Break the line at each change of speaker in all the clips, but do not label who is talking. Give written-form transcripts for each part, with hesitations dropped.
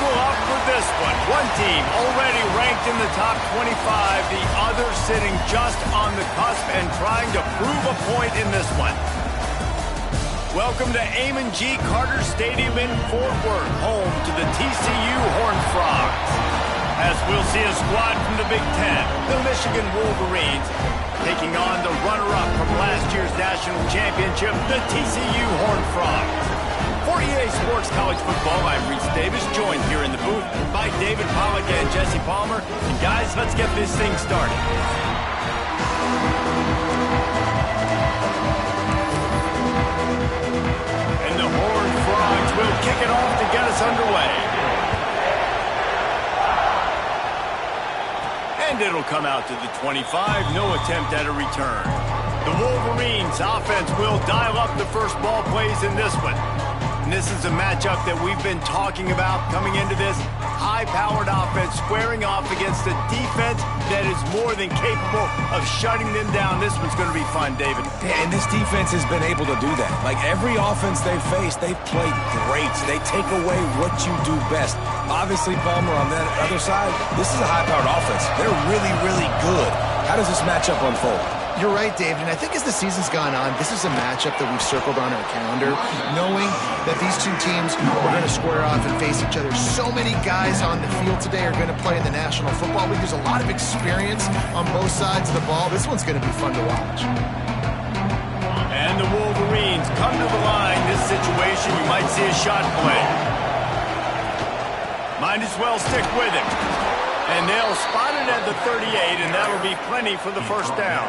buckle up for this one. One team already ranked in the top 25, the other sitting just on the cusp and trying to prove a point in this one. Welcome to Amon G. Carter Stadium in Fort Worth, home to the TCU Horned Frogs. As we'll see a squad from the Big Ten, the Michigan Wolverines, taking on the runner-up from last year's national championship, the TCU Horned Frogs. For EA Sports College Football, I'm Reese Davis, joined here in the booth by David Pollack and Jesse Palmer. And guys, let's get this thing started. And the Horned Frogs will kick it off to get us underway. And it'll come out to the 25, no attempt at a return. The Wolverines offense will dial up the first ball plays in this one. And this is a matchup that we've been talking about coming into this. High-powered offense squaring off against a defense that is more than capable of shutting them down. This one's going to be fun, David.
Yeah, and this defense has been able to do that. Like every offense they've faced, they've played great. They take away what you do best. Obviously, Palmer, on that other side, this is a high-powered offense. They're really, really good. How does this matchup unfold?
You're right, David, and I think as the season's gone on, this is a matchup that we've circled on our calendar, knowing that these two teams are going to square off and face each other. So many guys on the field today are going to play in the National Football League. There's a lot of experience on both sides of the ball. This one's going to be fun to watch.
And the Wolverines come to the line. This situation, you might see a shot play. Might as well stick with him. And they'll spot it at the 38, and that'll be plenty for the first down.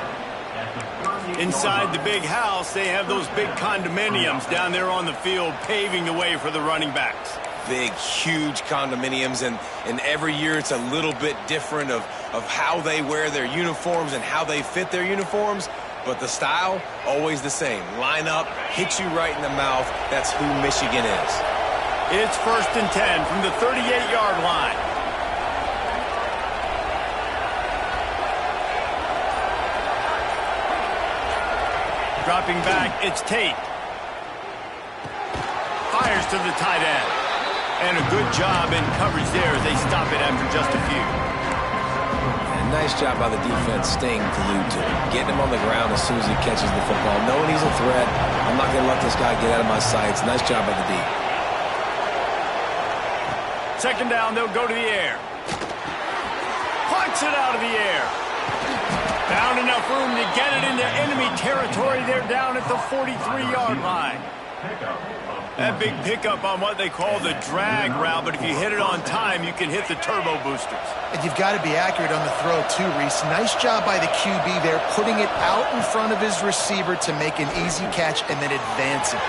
Inside the big house, they have those big condominiums down there on the field paving the way for the running backs.
Big, huge condominiums, and every year it's a little bit different of how they wear their uniforms and how they fit their uniforms. But the style, always the same. Line up, hit you right in the mouth. That's who Michigan is.
It's 1st and 10 from the 38-yard line. Dropping back, it's Tate. Fires to the tight end. And a good job in coverage there as they stop it after just a few.
And nice job by the defense staying glued to him. Getting him on the ground as soon as he catches the football. Knowing he's a threat, I'm not going to let this guy get out of my sights. Nice job by the D.
Second down, they'll go to the air. Punts it out of the air. Found enough room to get it into enemy territory. They're down at the 43-yard line. That big pickup on what they call the drag route, but if you hit it on time, you can hit the turbo boosters.
And you've got to be accurate on the throw, too, Reese. Nice job by the QB there, putting it out in front of his receiver to make an easy catch and then advance it.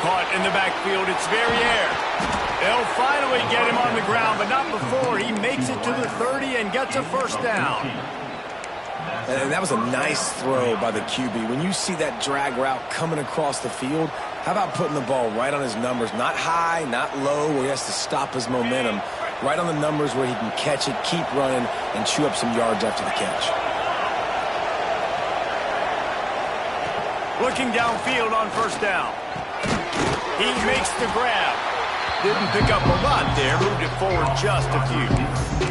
Caught in the backfield, it's Verrier. They'll finally get him on the ground, but not before he makes it to the 30 and gets a first down.
And that was a nice throw by the QB. When you see that drag route coming across the field, how about putting the ball right on his numbers? Not high, not low, where he has to stop his momentum. Right on the numbers where he can catch it, keep running, and chew up some yards after the catch.
Looking downfield on first down. He makes the grab. Didn't pick up a lot there, moved it forward just a few.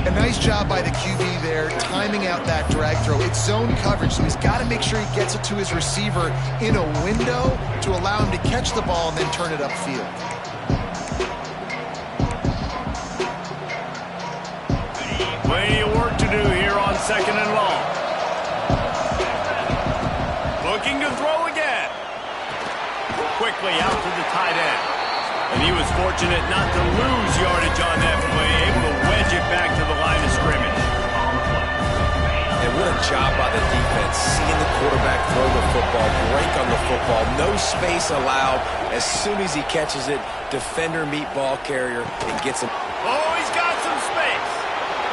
A nice job by the QB there, timing out that drag throw. It's zone coverage, so he's got to make sure he gets it to his receiver in a window to allow him to catch the ball and then turn it upfield.
Plenty of work to do here on 2nd and long. Looking to throw again. Quickly out to the tight end. And he was fortunate not to lose yardage on that play, able to wedge it back to the line of scrimmage.
And what a job by the defense, seeing the quarterback throw the football, break on the football, no space allowed. As soon as he catches it, defender meet ball carrier and gets him.
Oh, he's got some space.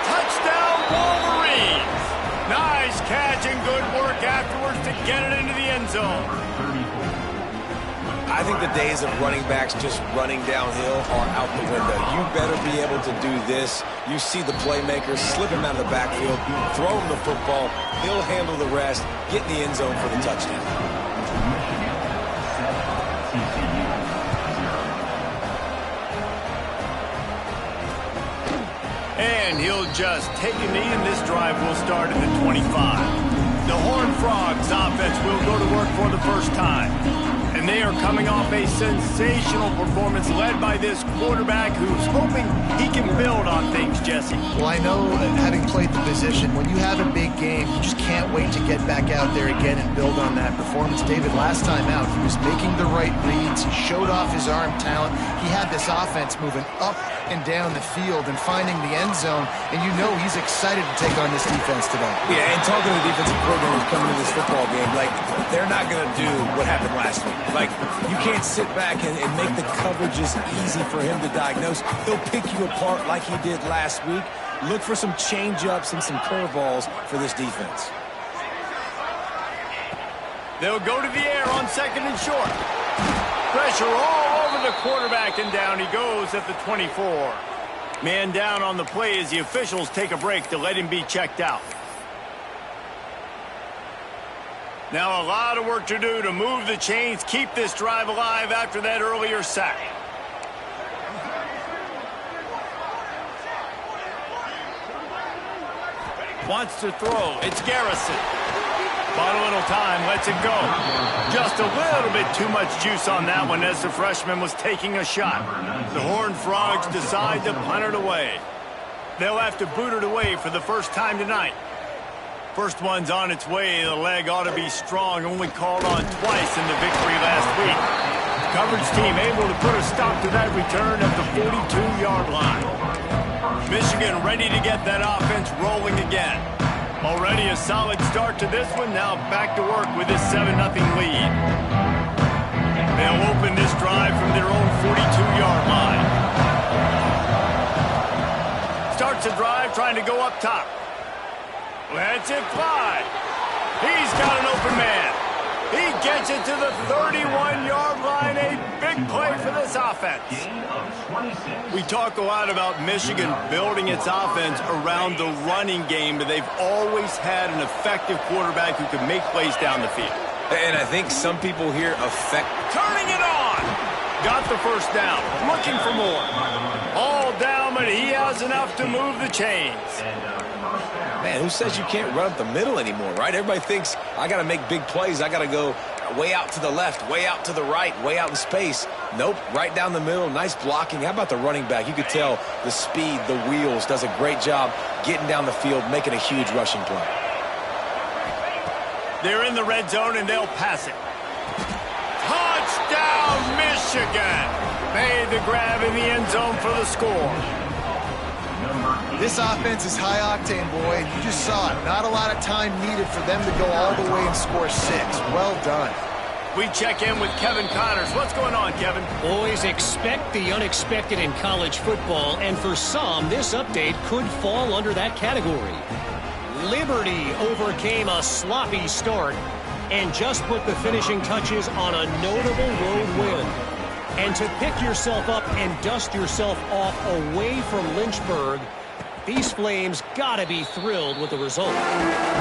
Touchdown, Wolverines. Nice catch and good work afterwards to get it into the end zone.
I think the days of running backs just running downhill are out the window. You better be able to do this. You see the playmakers slip him out of the backfield, throw him the football, he'll handle the rest, get in the end zone for the touchdown.
And he'll just take a knee, and this drive will start at the 25. The Horned Frogs offense will go to work for the first time. And they are coming off a sensational performance led by this quarterback who's hoping he can build on things, Jesse.
Well, I know, having played the position, when you have a big game, you just can't wait to get back out there again and build on that performance. David, last time out, he was making the right reads. He showed off his arm talent. He had this offense moving up and down the field and finding the end zone. And you know he's excited to take on this defense today.
Yeah, and talking to the defensive coordinator coming to this football game, like, they're not going to do what happened last week. Like, you can't sit back and make the coverages easy for him to diagnose. He'll pick you apart like he did last week. Look for some change-ups and some curveballs for this defense.
They'll go to the air on second and short. Pressure all over the quarterback, and down he goes at the 24. Man down on the play as the officials take a break to let him be checked out. Now a lot of work to do to move the chains, keep this drive alive after that earlier sack. Wants to throw. It's Garrison. Bought a little time, lets it go. Just a little bit too much juice on that one as the freshman was taking a shot. The Horned Frogs decide to punt it away. They'll have to boot it away for the first time tonight. First one's on its way. The leg ought to be strong. Only called on twice in the victory last week. Coverage team able to put a stop to that return at the 42-yard line. Michigan ready to get that offense rolling again. Already a solid start to this one. Now back to work with this 7-0 lead. They'll open this drive from their own 42-yard line. Starts the drive trying to go up top. Lets it fly. He's got an open man. He gets it to the 31-yard line. A big play for this offense. We talk a lot about Michigan building its offense around the running game, but they've always had an effective quarterback who can make plays down the field.
And I think some people here
Turning it on. Got the first down. Looking for more. All down, but he has enough to move the chains.
Man, who says you can't run up the middle anymore, right? Everybody thinks, I got to make big plays. I got to go way out to the left, way out to the right, way out in space. Nope, right down the middle. Nice blocking. How about the running back? You could tell the speed, the wheels, does a great job getting down the field, making a huge rushing play.
They're in the red zone, and they'll pass it. Touchdown, Michigan! Made the grab in the end zone for the score.
This offense is high octane, boy, and you just saw it. Not a lot of time needed for them to go all the way and score 6. Well done.
We check in with Kevin Connors. What's going on, Kevin?
Boys, expect the unexpected in college football, and for some, this update could fall under that category. Liberty overcame a sloppy start and just put the finishing touches on a notable road win. And to pick yourself up and dust yourself off away from Lynchburg, these Flames gotta be thrilled with the result.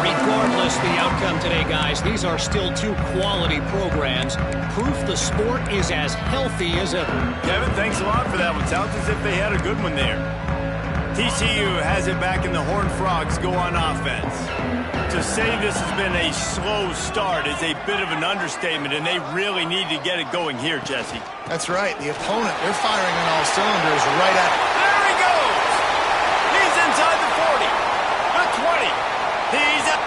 Regardless the outcome today, guys, these are still two quality programs. Proof the sport is as healthy as ever.
Kevin, thanks a lot for that one. Sounds as if they had a good one there. TCU has it back, and the Horned Frogs go on offense. To say this has been a slow start is a bit of an understatement, and they really need to get it going here, Jesse.
That's right. The opponent, they're firing on all cylinders right at...
There he goes! He's inside the 40, the 20. He's a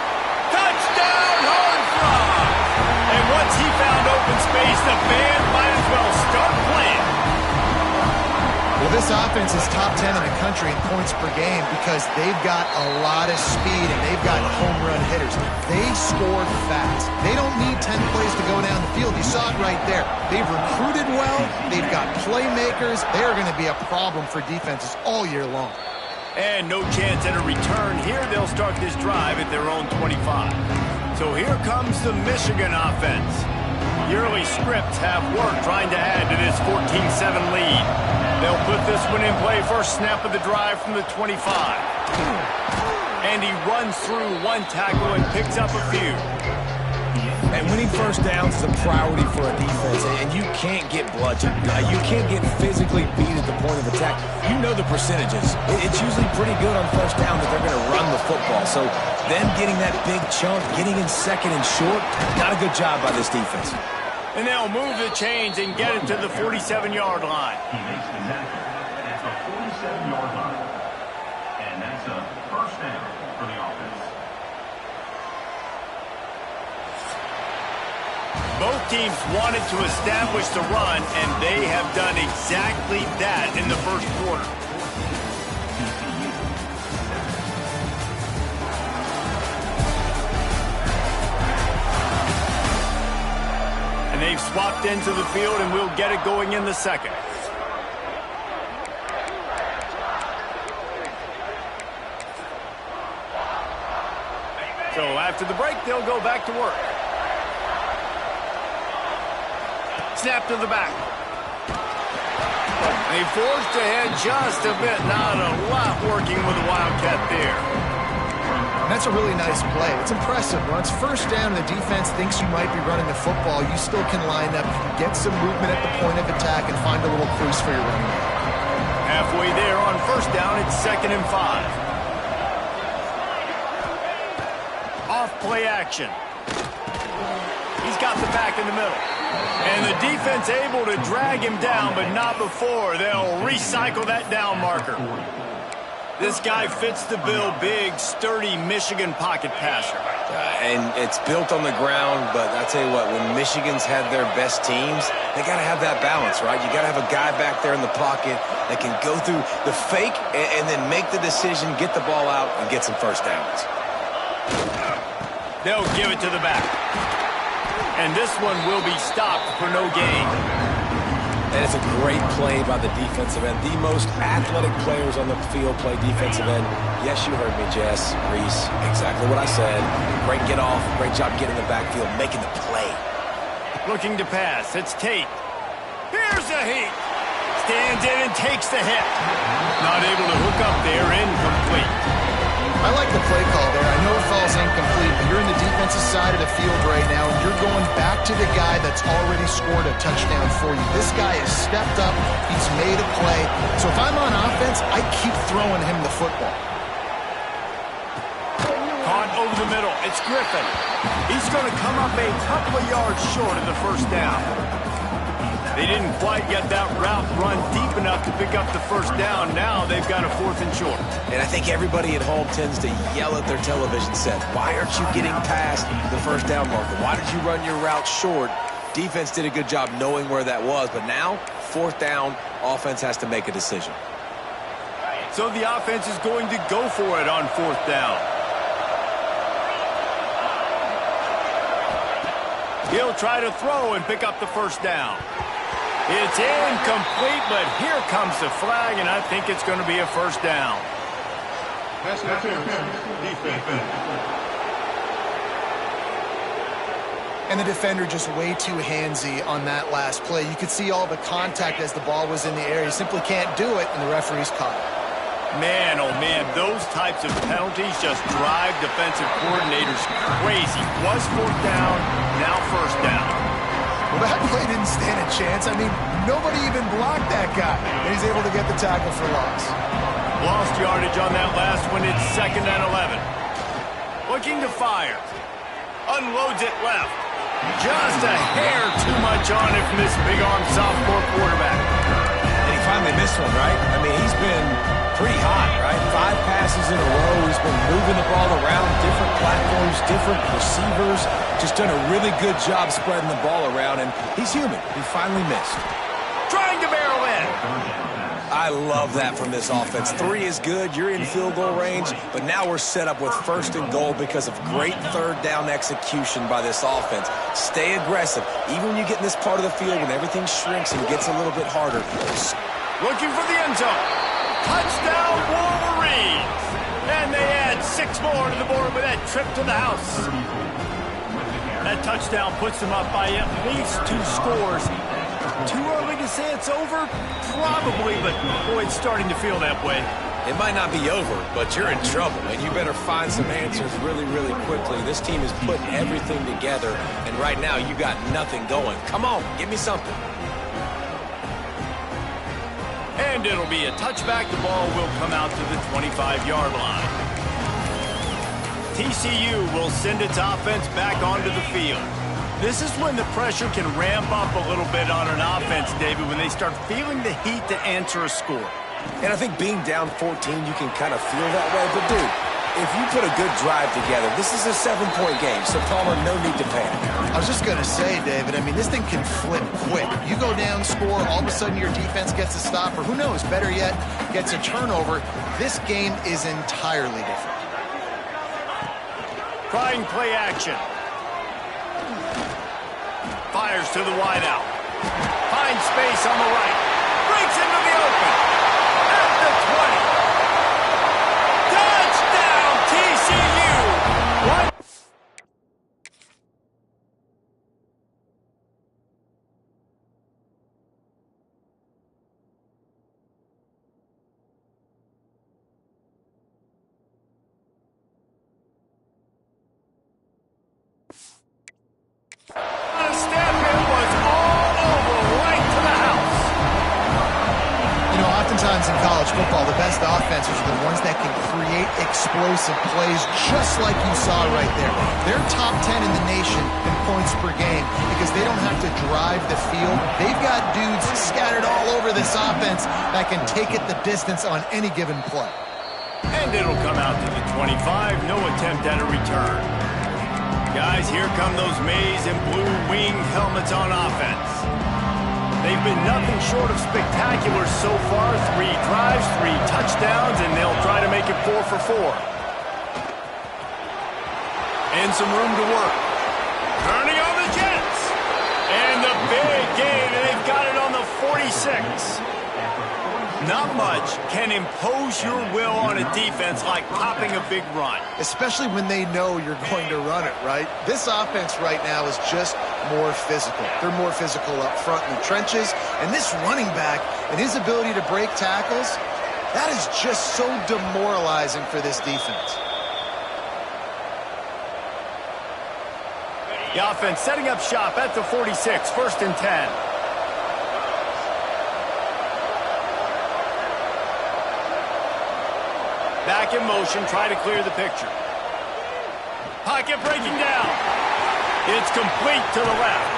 touchdown, Horned Frogs! And once he found open space, the band might as well start playing.
Well, this offense is top 10 in the country in points per game because they've got a lot of speed and they've got home run hitters. They score fast. They don't need 10 plays to go down the field. You saw it right there. They've recruited well. They've got playmakers. They're going to be a problem for defenses all year long.
And no chance at a return here. They'll start this drive at their own 25. So here comes the Michigan offense. Yearly scripts have worked trying to add to this 14-7 lead. They'll put this one in play. First snap of the drive from the 25. And he runs through one tackle and picks up a few.
And winning first downs is a priority for a defense, and you can't get bludgeoned. You can't get physically beat at the point of attack. You know the percentages. It's usually pretty good on first down that they're going to run the football. So them getting that big chunk, getting in second and short, not a good job by this defense.
And they'll move the chains and get it to the 47-yard line.
He makes the tackle at the 47-yard line. And that's a first down for the offense.
Both teams wanted to establish the run, and they have done exactly that in the first quarter. And they've swapped into the field, and we'll get it going in the second. So after the break, they'll go back to work. Snap to the back. They forged ahead just a bit. Not a lot working with the Wildcat there.
That's a really nice play. It's impressive. When it's first down and the defense thinks you might be running the football, you still can line up, get some movement at the point of attack, and find a little crease for your running back.
Halfway there on first down, it's 2nd and 5. Off play action. He's got the back in the middle. And the defense able to drag him down, but not before. They'll recycle that down marker. This guy fits the bill. Big, sturdy Michigan pocket passer.
And it's built on the ground, but I tell you what, when Michigan's had their best teams, they got to have that balance, right? You got to have a guy back there in the pocket that can go through the fake and then make the decision, get the ball out, and get some first downs.
They'll give it to the back. And this one will be stopped for no gain.
And it's a great play by the defensive end. The most athletic players on the field play defensive end. Yes, you heard me, Jess, Reese. Exactly what I said. Great get off. Great job getting the backfield, making the play.
Looking to pass. It's Tate. Here's a heat. Stands in and takes the hit. Not able to hook up there. Incomplete.
I like the play call there. I know it falls incomplete, but you're in the defensive side of the field right now, and you're going back to the guy that's already scored a touchdown for you. This guy has stepped up. He's made a play. So if I'm on offense, I keep throwing him the football.
Caught over the middle. It's Griffin. He's going to come up a couple of yards short of the first down. They didn't quite get that route run deep enough to pick up the first down. Now they've got a 4th and short.
And I think everybody at home tends to yell at their television set, why aren't you getting past the first down marker? Why did you run your route short? Defense did a good job knowing where that was, but now, 4th down, offense has to make a decision.
So the offense is going to go for it on 4th down. He'll try to throw and pick up the first down. It's incomplete, but here comes the flag, and I think it's going to be a first down.
That's defense.
And the defender just way too handsy on that last play. You could see all the contact as the ball was in the air. He simply can't do it, and the referee's caught it.
Man, oh man, those types of penalties just drive defensive coordinators crazy. Was 4th down, now first down.
Well, that play didn't stand a chance. I mean, nobody even blocked that guy, and he's able to get the tackle for loss.
Lost yardage on that last one. It's 2nd and 11. Looking to fire. Unloads it left. Just a hair too much on it from this big-arm sophomore quarterback.
And he finally missed one, right? I mean, he's been pretty hot, right? 5 passes in a row. He's been moving the ball around, different platforms, different receivers. Just done a really good job spreading the ball around, and he's human. He finally missed.
Trying to barrel in.
I love that from this offense. 3 is good. You're in field goal range, but now we're set up with 1st and goal because of great 3rd down execution by this offense. Stay aggressive. Even when you get in this part of the field, when everything shrinks and gets a little bit harder.
Looking for the end zone. Touchdown, Wolverines! And they add 6 more to the board with that trip to the house. That touchdown puts them up by at least 2 scores. Too early to say it's over? Probably, but boy, it's starting to feel that way.
It might not be over, but you're in trouble, and you better find some answers really, really quickly. This team is putting everything together, and right now you got nothing going. Come on, give me something.
And it'll be a touchback. The ball will come out to the 25-yard line. TCU will send its offense back onto the field. This is when the pressure can ramp up a little bit on an offense, David, when they start feeling the heat to answer a score.
And I think being down 14, you can kind of feel that way. But, dude, if you put a good drive together, this is a 7-point game. So, Palmer, no need to panic.
I was just going to say, David, I mean, this thing can flip quick. You go down, score, all of a sudden your defense gets a stop, or who knows, better yet, gets a turnover. This game is entirely different.
Trying play action. Fires to the wideout. Finds space on the right. Breaks into the open. At the 20. Touchdown, TCU! What?
In college football, the best offenses are the ones that can create explosive plays just like you saw right there. They're top 10 in the nation in points per game because they don't have to drive the field. They've got dudes scattered all over this offense that can take it the distance on any given play.
And it'll come out to the 25. No attempt at a return. Guys, here come those maize and blue winged helmets on offense. They've been nothing short of spectacular so far. 3 drives, 3 touchdowns, and they'll try to make it 4 for 4. And some room to work. Turning on the Jets. And the big gain, and they've got it on the 46. Not much can impose your will on a defense like popping a big run.
Especially when they know you're going to run it, right? This offense right now is just more physical. They're more physical up front in the trenches. And this running back and his ability to break tackles, that is just so demoralizing for this defense.
The offense setting up shop at the 46, 1st and 10. Back in motion, try to clear the picture. Pocket breaking down. It's complete to the left.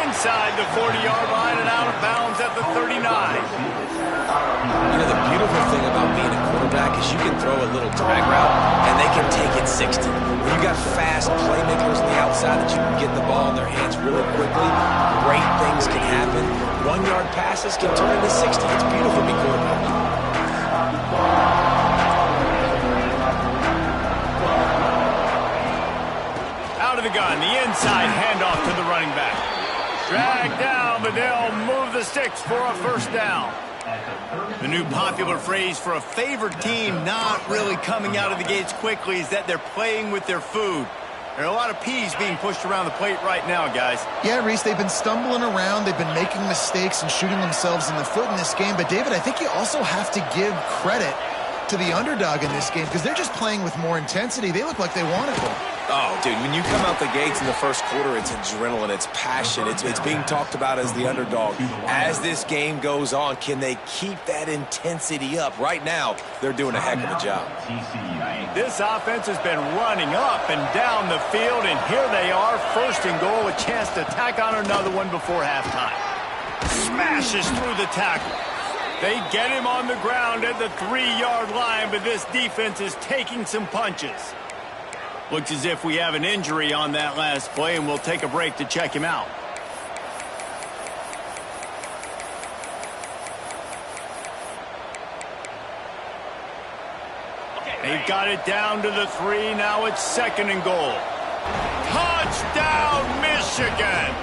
Inside the 40-yard line and out of bounds at the 39.
You know, the beautiful thing about being a quarterback is you can throw a little drag route, and they can take it 60. When you got fast playmakers on the outside that you can get the ball in their hands really quickly, great things can happen. 1-yard passes can turn into 60. It's beautiful to be quarterback.
Out of the gun, the inside handoff to the running back. Dragged down, but they'll move the sticks for a 1st down. The new popular phrase for a favored team not really coming out of the gates quickly is that they're playing with their food. There are a lot of peas being pushed around the plate right now, guys.
Yeah, Reese, they've been stumbling around. They've been making mistakes and shooting themselves in the foot in this game. But, David, I think you also have to give credit to the underdog in this game because they're just playing with more intensity. They look like they want it more.
Oh, dude, when you come out the gates in the first quarter, it's adrenaline, it's passion, it's being talked about as the underdog. As this game goes on, can they keep that intensity up? Right now, they're doing a heck of a job.
This offense has been running up and down the field, and here they are, 1st and goal, a chance to tack on another one before halftime. Smashes through the tackle. They get him on the ground at the 3-yard line, but this defense is taking some punches. Looks as if we have an injury on that last play, and we'll take a break to check him out. They've got it down to the 3. Now it's 2nd and goal. Touchdown, Michigan!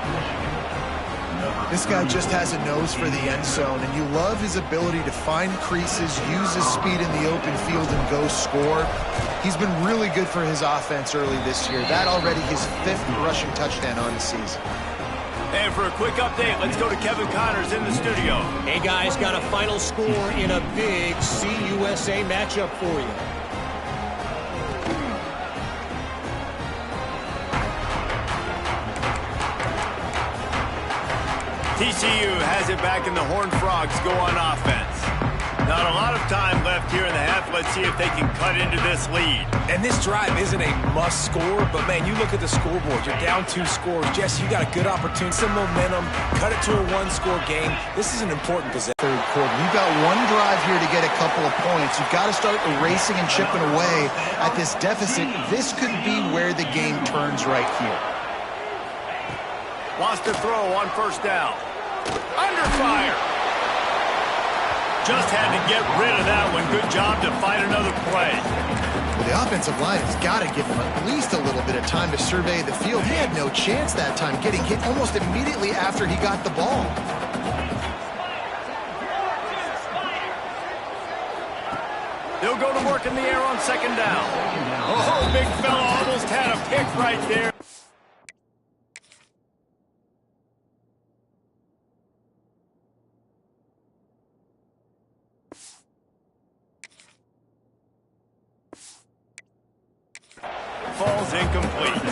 This guy just has a nose for the end zone, and you love his ability to find creases, use his speed in the open field, and go score. He's been really good for his offense early this year. That already his 5th rushing touchdown on the season.
And for a quick update, let's go to Kevin Connors in the studio.
Hey, guys, got a final score in a big CUSA matchup for you.
TCU has it back, and the Horned Frogs go on offense. Not a lot of time left here in the half. Let's see if they can cut into this lead.
And this drive isn't a must score, but man, you look at the scoreboard. You're down 2 scores. Jesse, you got a good opportunity, some momentum, cut it to a 1-score game. This is an important possession.
Third quarter. You've got one drive here to get a couple of points. You've got to start erasing and chipping away at this deficit. This could be where the game turns right here.
Wants to throw on first down. Under fire. Just had to get rid of that one. Good job to find another play.
Well, the offensive line has got to give him at least a little bit of time to survey the field. He had no chance that time, getting hit almost immediately after he got the ball.
They'll go to work in the air on second down. Oh, big fella almost had a pick right there. Falls incomplete.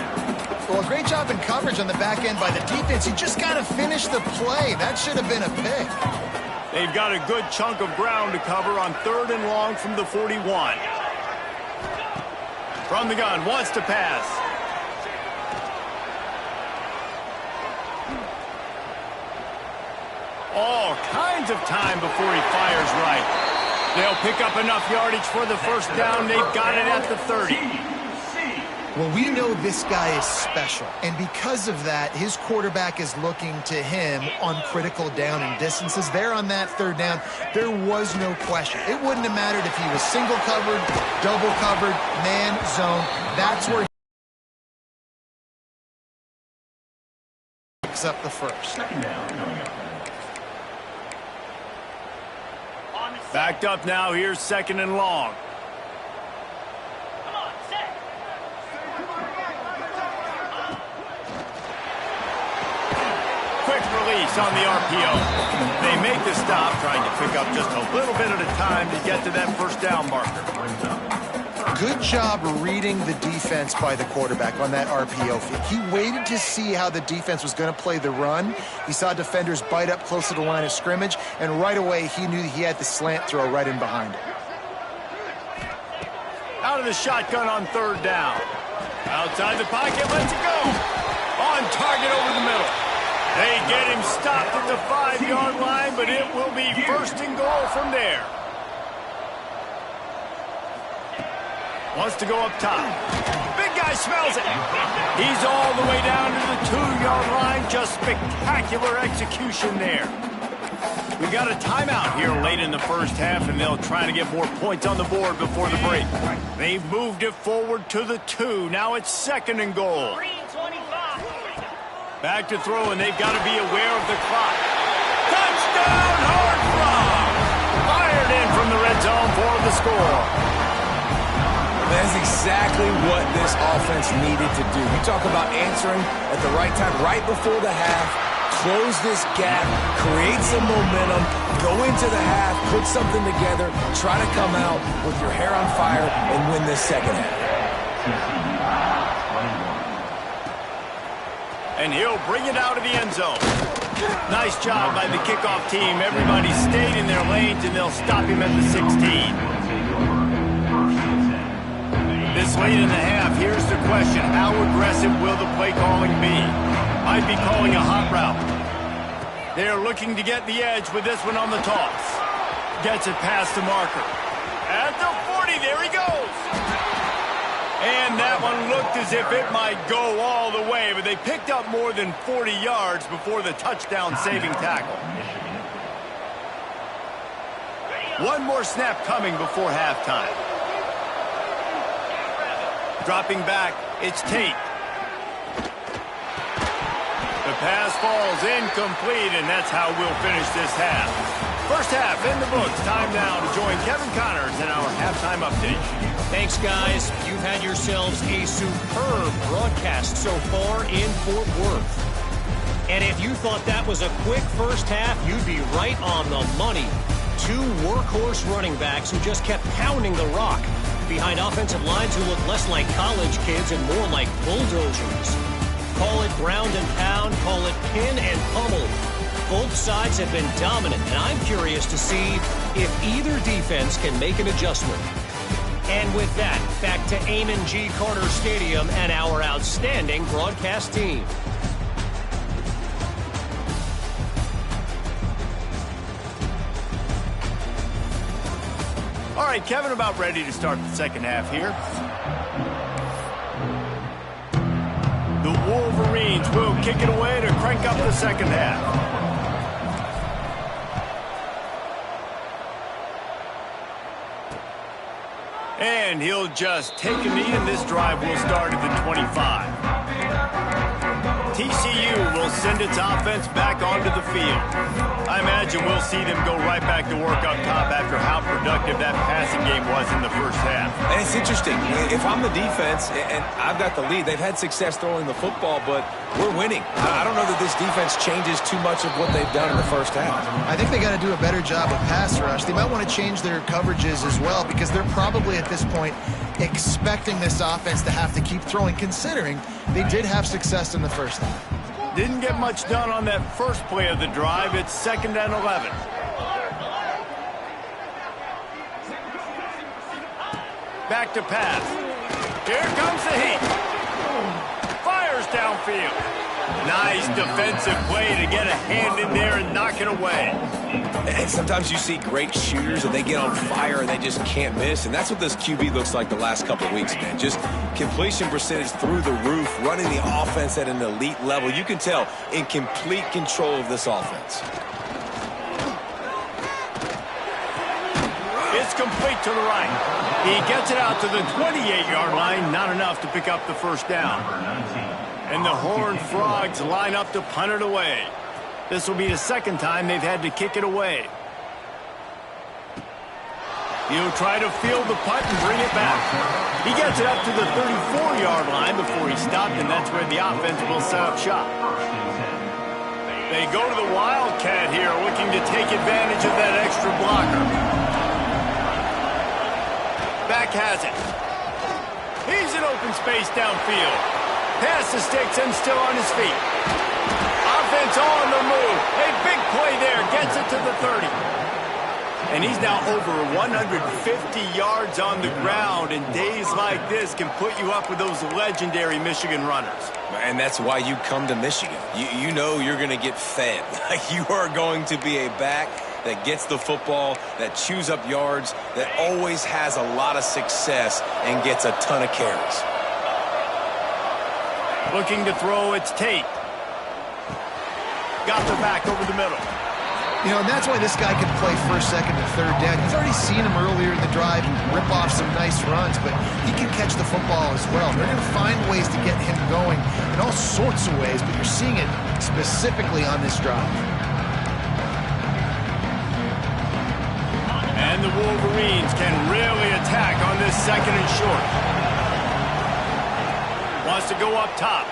Well, a great job in coverage on the back end by the defense. He just got to finish the play. That should have been a pick.
They've got a good chunk of ground to cover on 3rd and long from the 41. From the gun, wants to pass. All kinds of time before he fires right. They'll pick up enough yardage for the first down. They've got it at the 30.
Well, we know this guy is special, and because of that, his quarterback is looking to him on critical down and distances. There on that 3rd down, there was no question. It wouldn't have mattered if he was single covered, double covered, man, zone. That's where he picks up the first.
Backed up now. Here's 2nd and long. Quick release on the RPO. They make the stop, trying to pick up just a little bit at a time to get to that first down marker.
Good job reading the defense by the quarterback on that RPO feed. He waited to see how the defense was going to play the run. He saw defenders bite up close to the line of scrimmage, and right away he knew he had the slant throw right in behind it.
Out of the shotgun on 3rd down. Outside the pocket, lets it go. On target over the middle. They get him stopped at the 5-yard line, but it will be 1st and goal from there. Wants to go up top. Big guy smells it. He's all the way down to the 2-yard line. Just spectacular execution there. We got a timeout here late in the first half, and they'll try to get more points on the board before the break. They've moved it forward to the 2. Now it's 2nd and goal. Back to throw, and they've got to be aware of the clock. Touchdown, Horned Frogs! Fired in from the red zone for the score.
That's exactly what this offense needed to do. You talk about answering at the right time, right before the half, close this gap, create some momentum, go into the half, put something together, try to come out with your hair on fire and win this second half.
And he'll bring it out of the end zone. Nice job by the kickoff team. Everybody stayed in their lanes, and they'll stop him at the 16. This late in the half, here's the question. How aggressive will the play calling be? Might be calling a hot route. They're looking to get the edge with this one on the toss. Gets it past the marker. At the 40, there he goes. And that one looked as if it might go all the way, but they picked up more than 40 yards before the touchdown-saving tackle. One more snap coming before halftime. Dropping back, it's Tate. The pass falls incomplete, and that's how we'll finish this half. First half in the books. Time now to join Kevin Connors in our halftime update.
Thanks, guys. You've had yourselves a superb broadcast so far in Fort Worth. And if you thought that was a quick first half, you'd be right on the money. Two workhorse running backs who just kept pounding the rock behind offensive lines who look less like college kids and more like bulldozers. Call it ground and pound, call it pin and pummel. Both sides have been dominant, and I'm curious to see if either defense can make an adjustment. And with that, back to Amon G. Carter Stadium and our outstanding broadcast team.
All right, Kevin, about ready to start the second half here. The Wolverines will kick it away to crank up the second half. And he'll just take a knee, and this drive will start at the 25. TCU will send its offense back onto the field. I imagine we'll see them go right back to work up top after how productive that passing game was in the first half.
And it's interesting. If I'm the defense and I've got the lead, they've had success throwing the football, but we're winning. I don't know that this defense changes too much of what they've done in the first half.
I think they got to do a better job of pass rush. They might want to change their coverages as well, because they're probably at this point expecting this offense to have to keep throwing, considering they did have success in the first half.
Didn't get much done on that first play of the drive. It's 2nd and 11. Back to pass. Here comes the heat. Fires downfield. Nice defensive play to get a hand in there and knock it away.
And sometimes you see great shooters and they get on fire and they just can't miss. And that's what this QB looks like the last couple of weeks, man. Just completion percentage through the roof, running the offense at an elite level. You can tell in complete control of this offense.
It's complete to the right. He gets it out to the 28-yard line. Not enough to pick up the first down. And the Horned Frogs line up to punt it away. This will be the second time they've had to kick it away. He'll try to field the punt and bring it back. He gets it up to the 34-yard line before he stopped, and that's where the offense will set up shop. They go to the Wildcat here, looking to take advantage of that extra blocker. Back has it. He's in open space downfield. Pass the sticks and still on his feet. Offense on the move. A big play there. Gets it to the 30. And he's now over 150 yards on the ground. And days like this can put you up with those legendary Michigan runners.
And that's why you come to Michigan. You know you're going to get fed. You are going to be a back that gets the football, that chews up yards, that always has a lot of success and gets a ton of carries.
Looking to throw, it's Tate. Got the back over the middle.
You know, and that's why this guy can play first, second, and third down. He's already seen him earlier in the drive rip off some nice runs, but he can catch the football as well. They're going to find ways to get him going in all sorts of ways, but you're seeing it specifically on this drive.
And the Wolverines can really attack on this second and short. Wants to go up top.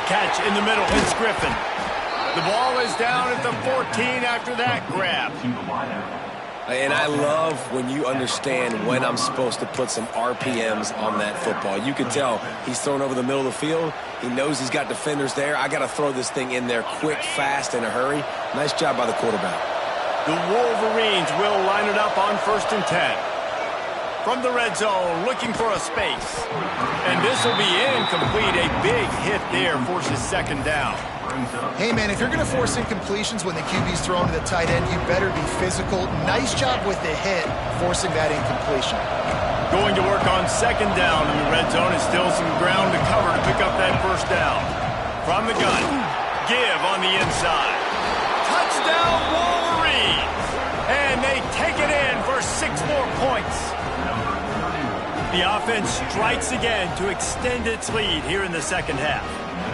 Catch in the middle. It's Griffin. The ball is down at the 14 after that grab.
And I love when you understand when I'm supposed to put some RPMs on that football. You can tell he's thrown over the middle of the field. He knows he's got defenders there. I got to throw this thing in there quick, fast, in a hurry. Nice job by the quarterback.
The Wolverines will line it up on 1st and 10. From the red zone, looking for a space. And this will be incomplete. A big hit there forces second down.
Hey, man, if you're going to force incompletions when the QB's thrown to the tight end, you better be physical. Nice job with the hit, forcing that incompletion.
Going to work on second down in the red zone. Is still some ground to cover to pick up that first down. From the gun, give on the inside. Touchdown, Wolverines! And they take it in for 6 more points. The offense strikes again to extend its lead here in the second half.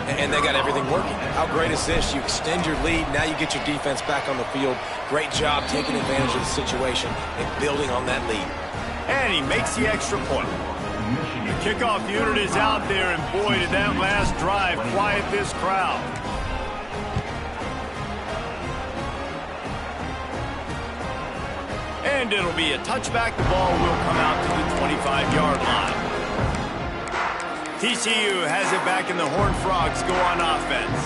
And they got everything working. How great is this? You extend your lead. Now you get your defense back on the field. Great job taking advantage of the situation and building on that lead.
And he makes the extra point. Kickoff unit is out there, and boy, did that last drive quiet this crowd. And it'll be a touchback. The ball will come out to the 25-yard line. TCU has it back, and the Horned Frogs go on offense.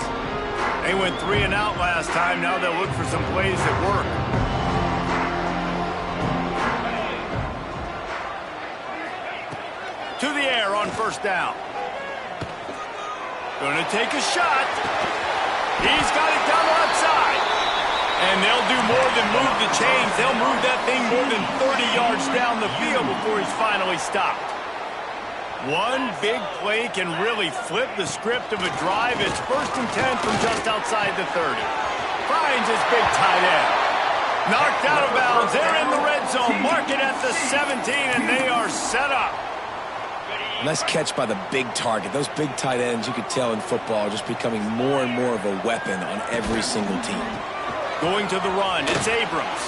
They went 3 and out last time. Now they'll look for some plays that work. To the air on first down. Going to take a shot. He's got it down the left side. And they'll do more than move the chains. They'll move that thing more than 30 yards down the field before he's finally stopped. One big play can really flip the script of a drive. It's 1st and 10 from just outside the 30. Finds his big tight end. Knocked out of bounds. They're in the red zone. Mark it at the 17, and they are set up.
Nice catch by the big target. Those big tight ends, you could tell in football, are just becoming more and more of a weapon on every single team.
Going to the run. It's Abrams.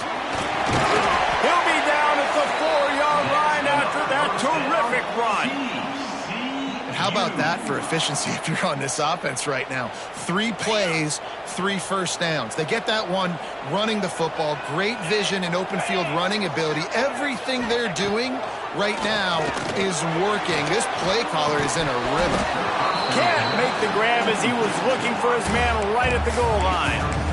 He'll be down at the 4-yard line after that terrific run.
And how about that for efficiency if you're on this offense right now? 3 plays, 3 first downs. They get that one running the football. Great vision and open field running ability. Everything they're doing right now is working. This play caller is in a rhythm.
Can't make the grab as he was looking for his man right at the goal line.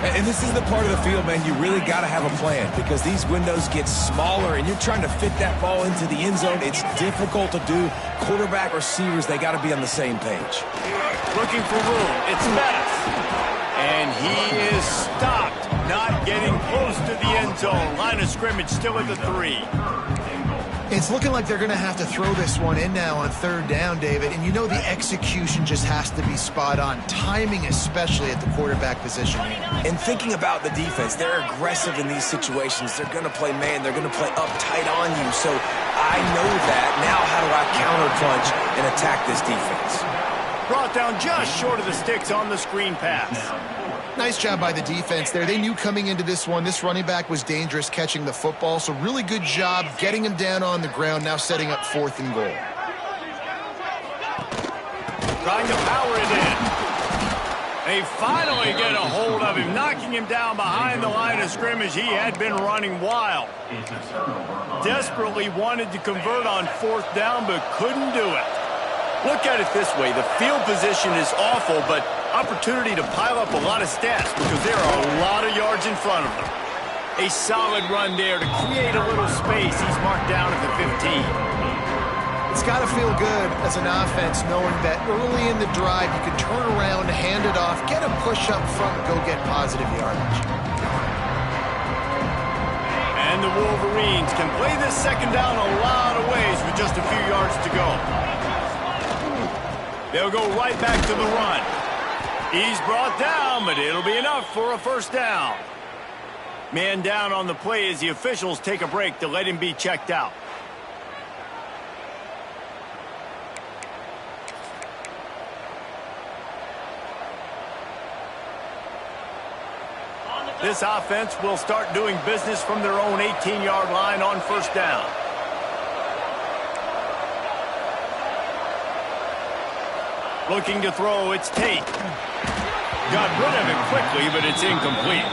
And this is the part of the field, man, you really got to have a plan because these windows get smaller and you're trying to fit that ball into the end zone. It's difficult to do. Quarterback, receivers, they got to be on the same page.
Looking for room. It's Bettis. And he is stopped, not getting close to the end zone. Line of scrimmage still at the 3.
It's looking like they're going to have to throw this one in now on 3rd down, David. And you know the execution just has to be spot on. Timing, especially at the quarterback position.
And thinking about the defense, they're aggressive in these situations. They're going to play man. They're going to play up tight on you. So I know that. Now how do I counterpunch and attack this defense?
Brought down just short of the sticks on the screen pass.
Nice job by the defense there. They knew coming into this one, this running back was dangerous catching the football, so really good job getting him down on the ground, now setting up 4th and goal.
Trying to power it in. They finally get a hold of him, knocking him down behind the line of scrimmage. He had been running wild. Desperately wanted to convert on 4th down, but couldn't do it. Look at it this way. The field position is awful, but opportunity to pile up a lot of stats because there are a lot of yards in front of them. A solid run there to create a little space. He's marked down at the 15.
It's got to feel good as an offense knowing that early in the drive you can turn around, hand it off, get a push up front, and go get positive yardage.
And the Wolverines can play this 2nd down a lot of ways with just a few yards to go. They'll go right back to the run. He's brought down, but it'll be enough for a 1st down. Man down on the play as the officials take a break to let him be checked out. This offense will start doing business from their own 18-yard line on 1st down. Looking to throw, it's Tate. Got rid of it quickly, but it's incomplete.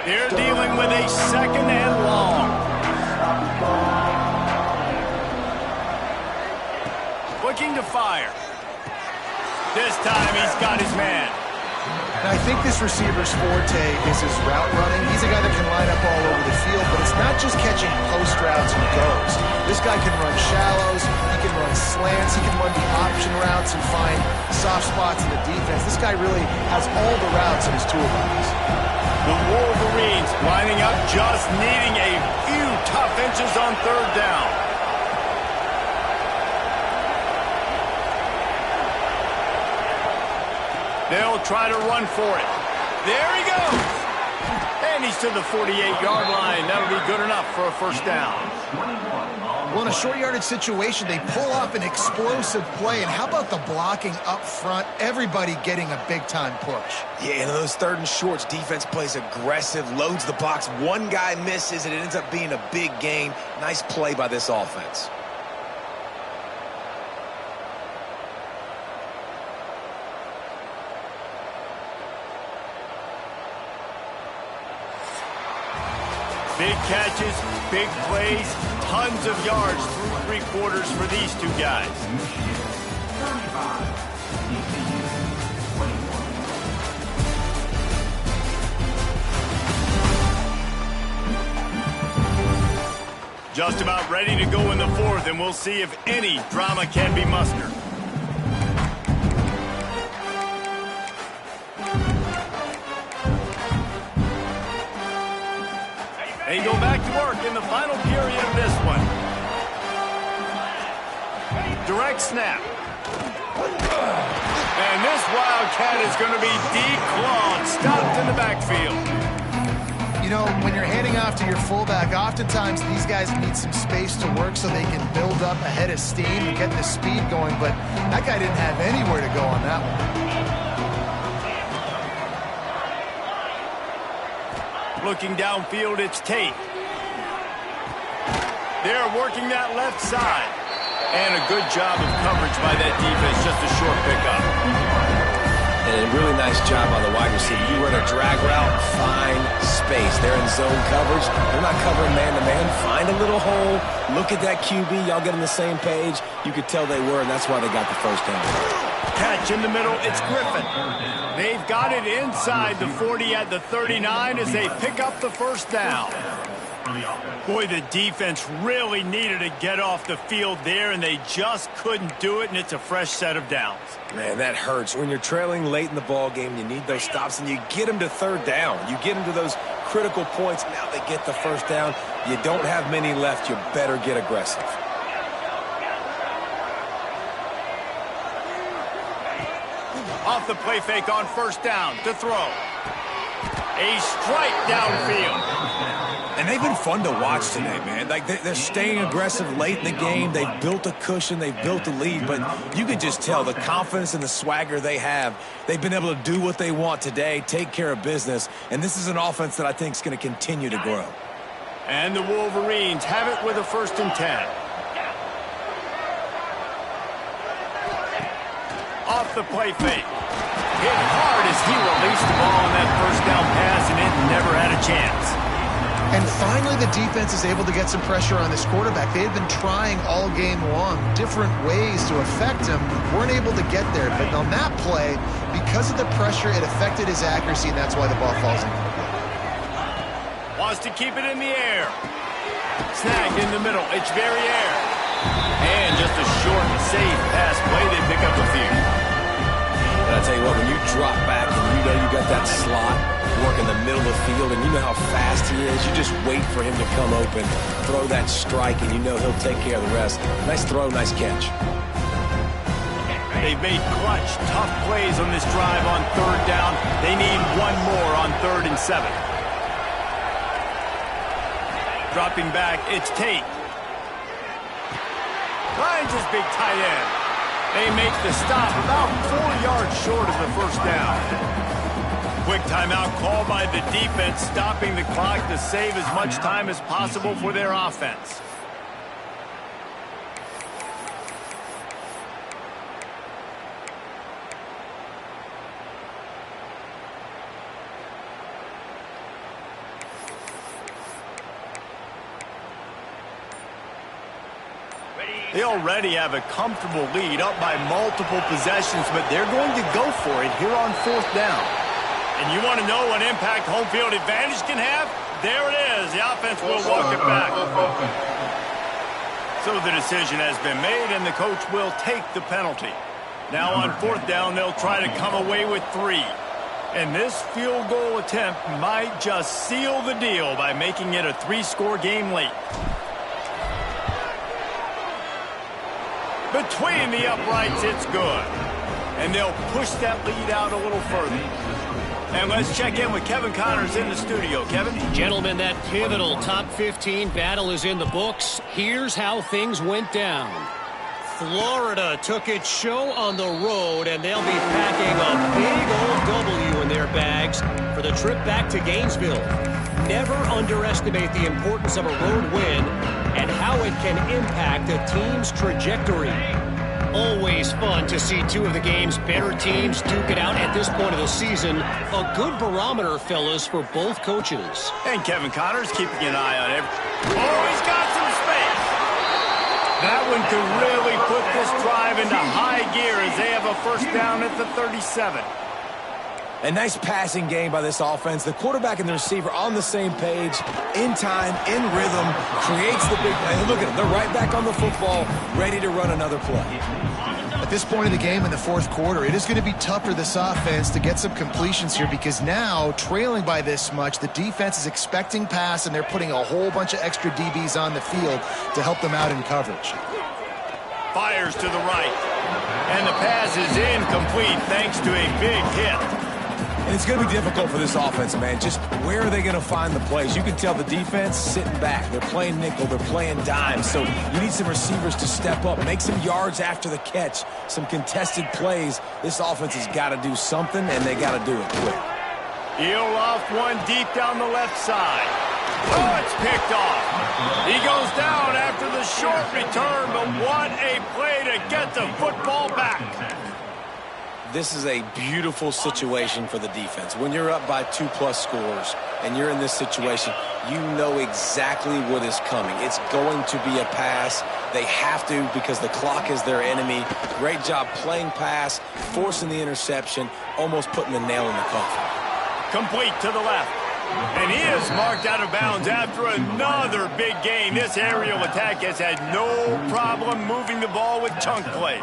They're dealing with a 2nd and long. Looking to fire. This time he's got his man.
And I think this receiver's forte is his route running. He's a guy that can line up all over the field, but it's not just catching post routes and goes. This guy can run shallows, he can run slants, he can run the option routes and find soft spots in the defense. This guy really has all the routes in his toolbox.
The Wolverines lining up, just needing a few tough inches on 3rd down. They'll try to run for it. There he goes. And he's to the 48-yard line. That'll be good enough for a 1st down.
Well, in a short yardage situation, they pull off an explosive play. And how about the blocking up front? Everybody getting a big-time push.
Yeah, in those 3rd and shorts, defense plays aggressive, loads the box. One guy misses, and it ends up being a big gain. Nice play by this offense.
Big catches, big plays, tons of yards through 3 quarters for these two guys.
35, TCU, 21.
Just about ready to go in the 4th, and we'll see if any drama can be mustered. They go back to work in the final period of this one. Direct snap. And this Wildcat is going to be declawed, stopped in the backfield.
You know, when you're handing off to your fullback, oftentimes these guys need some space to work so they can build up a head of steam and get the speed going, but that guy didn't have anywhere to go on that one.
Looking downfield, it's Tate. They're working that left side. And a good job of coverage by that defense, just a short pickup.
And a really nice job by the wide receiver. You run a drag route, find space. They're in zone coverage. They're not covering man-to-man. Find a little hole. Look at that QB. Y'all get on the same page. You could tell they were, and that's why they got the first down.
Catch in the middle, it's Griffin. They've got it inside the 40 at the 39 as they pick up the first down. Boy, the defense really needed to get off the field there, and they just couldn't do it, and it's a fresh set of downs.
Man, that hurts. When you're trailing late in the ball game, you need those stops, and you get them to 3rd down. You get them to those critical points. Now they get the first down. You don't have many left. You better get aggressive.
Off the play fake on first down to throw. A strike downfield.
And they've been fun to watch today, man. Like, they're staying aggressive late in the game. They've built a cushion. They've built a lead. But you could just tell the confidence and the swagger they have. They've been able to do what they want today, take care of business. And this is an offense that I think is going to continue to grow.
And the Wolverines have it with a 1st and 10. Off the play fake. Hit hard as he released the ball on that first down pass, and it never had a chance.
And finally, the defense is able to get some pressure on this quarterback. They had been trying all game long different ways to affect him. Weren't able to get there. But on that play, because of the pressure, it affected his accuracy, and that's why the ball falls in.
Wants to keep it in the air. Snag in the middle. It's Verrier. And just a short, safe pass play. They pick up a few.
But I tell you what, when you drop back and you know you got that slot work in the middle of the field and you know how fast he is, you just wait for him to come open, throw that strike, and you know he'll take care of the rest. Nice throw, nice catch.
They've made clutch, tough plays on this drive on 3rd down. They need one more on 3rd and 7. Dropping back, it's Tate. Finds his big tight end. They make the stop about 4 yards short of the first down. Quick timeout called by the defense, stopping the clock to save as much time as possible for their offense. They already have a comfortable lead, up by multiple possessions, but they're going to go for it here on 4th down. And you want to know what impact home field advantage can have? There it is. The offense will walk it back. So the decision has been made, and the coach will take the penalty. Now on 4th down, they'll try to come away with 3. And this field goal attempt might just seal the deal by making it a 3-score game late. Between the uprights, it's good. And they'll push that lead out a little further. And let's check in with Kevin Connors in the studio. Kevin?
Gentlemen, that pivotal top 15 battle is in the books. Here's how things went down. Florida took its show on the road, and they'll be packing a big old W in their bags for the trip back to Gainesville. Never underestimate the importance of a road win and how it can impact a team's trajectory. Always fun to see two of the game's better teams duke it out at this point of the season. A good barometer, fellas, for both coaches.
And Kevin Connors keeping an eye on everything. Oh, he's got some space. That one could really put this drive into high gear as they have a first down at the 37.
A nice passing game by this offense. The quarterback and the receiver on the same page, in time, in rhythm, creates the big play. Look at them. They're right back on the football, ready to run another play.
At this point in the game in the fourth quarter, it is going to be tough for this offense to get some completions here because now, trailing by this much, the defense is expecting pass, and they're putting a whole bunch of extra DBs on the field to help them out in coverage.
Fires to the right. And the pass is incomplete thanks to a big hit.
And it's going to be difficult for this offense, man. Just where are they going to find the plays? You can tell the defense sitting back. They're playing nickel. They're playing dime. So you need some receivers to step up, make some yards after the catch, some contested plays. This offense has got to do something, and they got to do it quick.
He'll off one deep down the left side. Oh, it's picked off. He goes down after the short return, but what a play to get the football back.
This is a beautiful situation for the defense. When you're up by 2+ scores and you're in this situation, you know exactly what is coming. It's going to be a pass. They have to because the clock is their enemy. Great job playing pass, forcing the interception, almost putting the nail in the coffin.
Complete to the left. And he is marked out of bounds after another big gain. This aerial attack has had no problem moving the ball with chunk plays.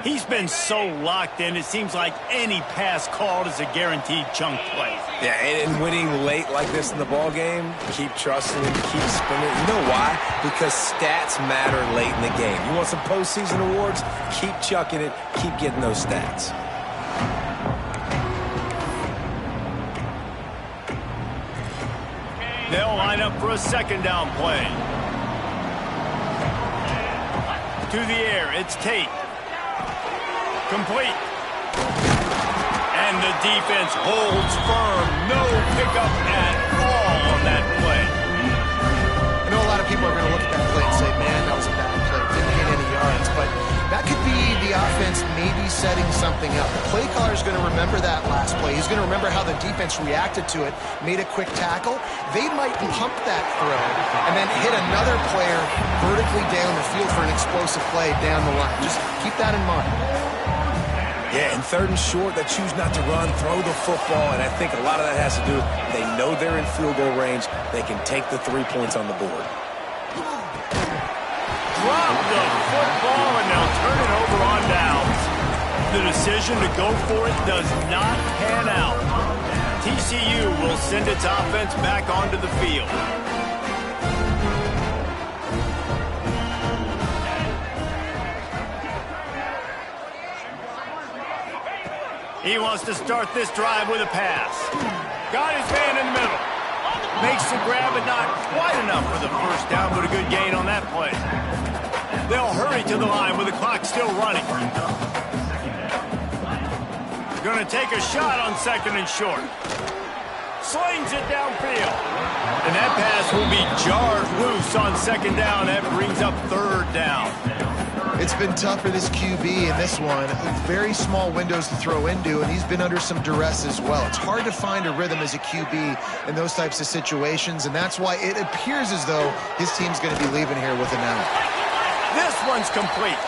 He's been so locked in, it seems like any pass called is a guaranteed chunk play.
Yeah, and winning late like this in the ball game, keep trusting him, keep spinning. You know why? Because stats matter late in the game. You want some postseason awards? Keep chucking it, keep getting those stats.
They'll line up for a second down play. To the air, it's Tate. Complete. And the defense holds firm. No pickup at all on that play.
I know a lot of people are going to look at that play and say, man, that was a bad play. Didn't get any yards. But that could be the offense maybe setting something up. The play caller is going to remember that last play. He's going to remember how the defense reacted to it, made a quick tackle. They might pump that throw and then hit another player vertically down the field for an explosive play down the line. Just keep that in mind.
Yeah, and third and short, they choose not to run, throw the football, and I think a lot of that has to do with they know they're in field goal range. They can take the 3 points on the board.
Drop the football, and they'll turn it over on downs. The decision to go for it does not pan out. TCU will send its offense back onto the field. He wants to start this drive with a pass. Got his man in the middle. Makes the grab, but not quite enough for the first down, but a good gain on that play. They'll hurry to the line with the clock still running. Going to take a shot on second and short. Slings it downfield. And that pass will be jarred loose on second down. That brings up third down.
It's been tough for this QB in this one. Very small windows to throw into, and he's been under some duress as well. It's hard to find a rhythm as a QB in those types of situations, and that's why it appears as though his team's going to be leaving here with an out.
This one's complete.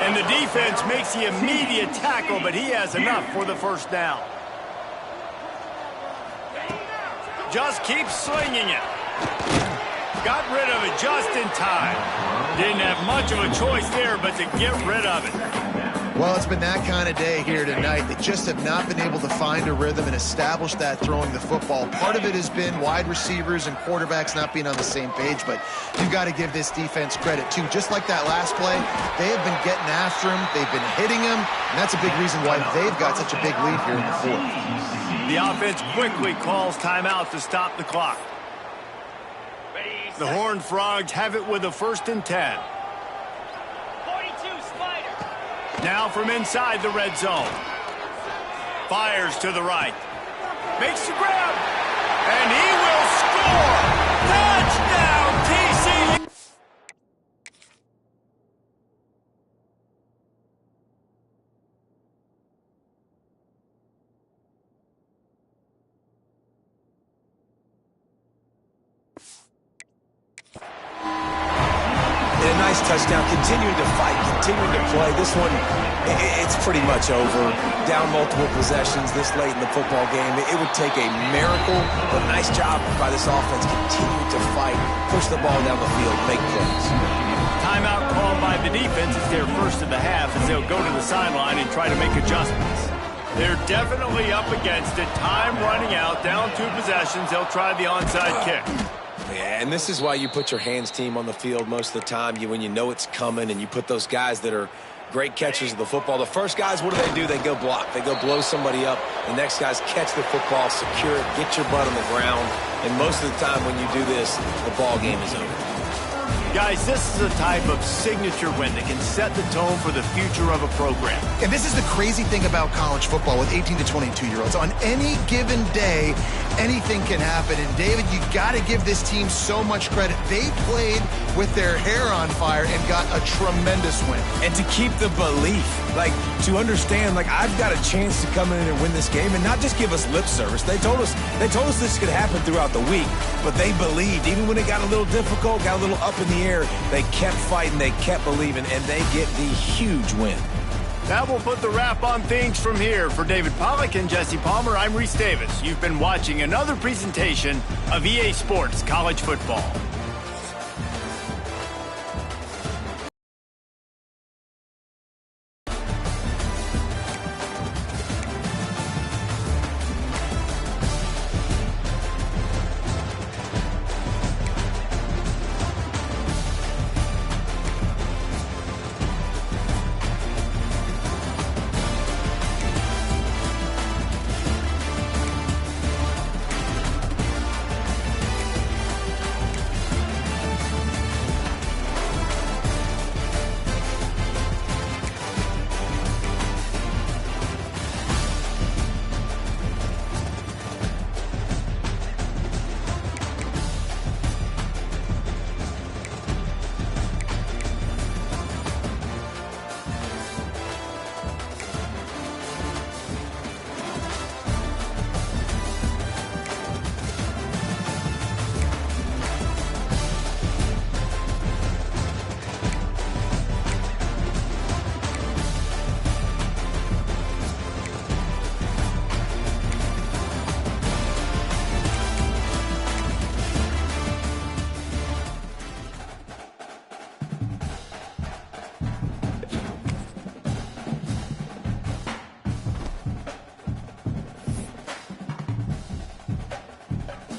And the defense makes the immediate tackle, but he has enough for the first down. Just keep slinging it. Got rid of it just in time. Didn't have much of a choice there, but to get rid of it.
Well, it's been that kind of day here tonight. They just have not been able to find a rhythm and establish that throwing the football. Part of it has been wide receivers and quarterbacks not being on the same page, but you've got to give this defense credit, too. Just like that last play, they have been getting after him. They've been hitting him, and that's a big reason why they've got such a big lead here in the fourth.
The offense quickly calls timeout to stop the clock. The Horned Frogs have it with a 1st and 10. Now from inside the red zone. Fires to the right. Makes the grab. And he will score. Touchdown, TCU.
And a nice touchdown, continuing to fight, continuing to play. This one, it's pretty much over. Down multiple possessions this late in the football game. It would take a miracle, but nice job by this offense. Continue to fight, push the ball down the field, make plays.
Timeout called by the defense. It's their first of the half as they'll go to the sideline and try to make adjustments. They're definitely up against it. Time running out, down 2 possessions. They'll try the onside kick.
Yeah, and this is why you put your hands team on the field most of the time. When you know it's coming and you put those guys that are great catchers of the football. The first guys, what do? They go block. They go blow somebody up. The next guys catch the football, secure it, get your butt on the ground. And most of the time when you do this, the ball game is over.
Guys, this is a type of signature win that can set the tone for the future of a program.
And this is the crazy thing about college football with 18 to 22-year-olds. On any given day, anything can happen. And, David, you got to give this team so much credit. They played with their hair on fire and got a tremendous win.
And to keep the belief, to understand, I've got a chance to come in and win this game and not just give us lip service. They told us this could happen throughout the week, but they believed. Even when it got a little difficult, got a little up in the air, they kept fighting, they kept believing, and they get the huge win.
That will put the wrap on things from here. For David Pollack and Jesse Palmer, I'm Reese Davis. You've been watching another presentation of EA Sports College Football.